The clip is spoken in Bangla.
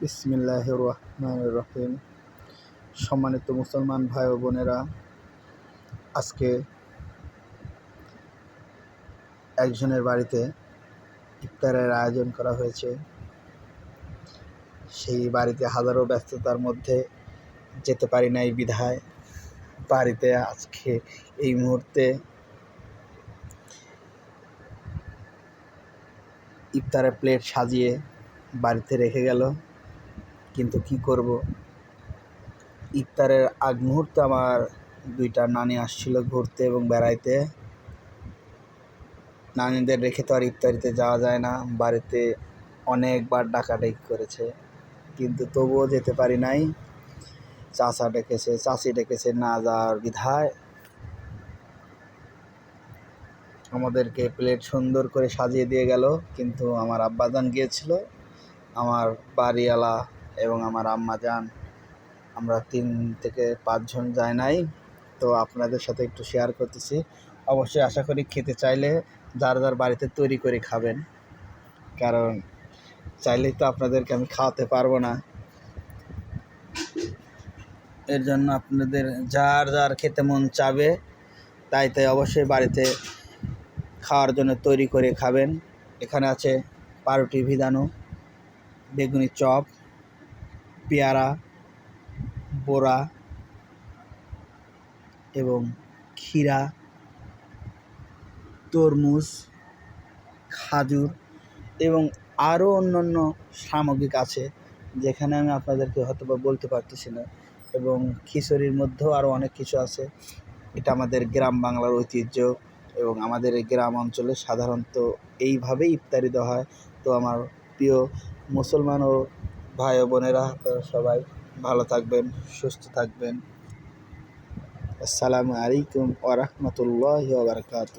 বিসমিল্লাহির রহমানির রহিম। সম্মানিত মুসলমান ভাই ও বোনেরা, আজকে একজনের বাড়িতে ইফতারের আয়োজন করা হয়েছে। সেই বাড়িতে হাজারো ব্যস্ততার মধ্যে যেতে পারি নাই বিধায় বাড়িতে আজকে এই মুহূর্তে ইফতারের প্লেট সাজিয়ে বাড়িতে রেখে গেল। কিন্তু কি করব, ইফতারের আগ মুহূর্তে আমার দুইটা নানি আসছিল ঘুরতে এবং বেড়াইতে। নানিদের রেখে তো আর ইফতারিতে যাওয়া যায় না। বাড়িতে অনেকবার ডাকাডাকি করেছে, কিন্তু তবুও যেতে পারি নাই। চাচা ডেকেছে, চাচি ডেকেছে, না যাওয়ার বিধায় আমাদেরকে প্লেট সুন্দর করে সাজিয়ে দিয়ে গেল। কিন্তু আমার আব্বাজান গিয়েছিল, আমার বাড়িওয়ালা এবং আমার আম্মাজান, আমরা 3 থেকে 5 জন যাই নাই। তো আপনাদের সাথে একটু শেয়ার করতেছি। অবশ্যই আশা করি খেতে চাইলে যার যার বাড়িতে তৈরি করে খাবেন, কারণ চাইলেই তো আপনাদেরকে আমি খাওয়াতে পারবো না। এর জন্য আপনাদের যার যার খেতে মন চাবে তাই অবশ্যই বাড়িতে খাওয়ার জন্য তৈরি করে খাবেন। এখানে আছে পাউরুটি ভিজানো, বেগুনি চপ, পেয়ারা, বড়া এবং ক্ষীরা, তরমুজ, খাজুর এবং আরও অন্যান্য সামগ্রিক আছে, যেখানে আমি আপনাদেরকে হয়তোবা বলতে পারতেছি না। এবং খিচুড়ির মধ্যেও আরও অনেক কিছু আছে। এটা আমাদের গ্রাম বাংলার ঐতিহ্য এবং আমাদের এই গ্রাম অঞ্চলে সাধারণত এইভাবেই ইফতারি দেওয়া হয়। তো আমার প্রিয় মুসলমান ও ভাই ও বোনেরা, আপনারা সবাই ভালো থাকবেন, সুস্থ থাকবেন। আসসালামু আলাইকুম ওয়া রাহমাতুল্লাহি ওয়া বারাকাতুহু।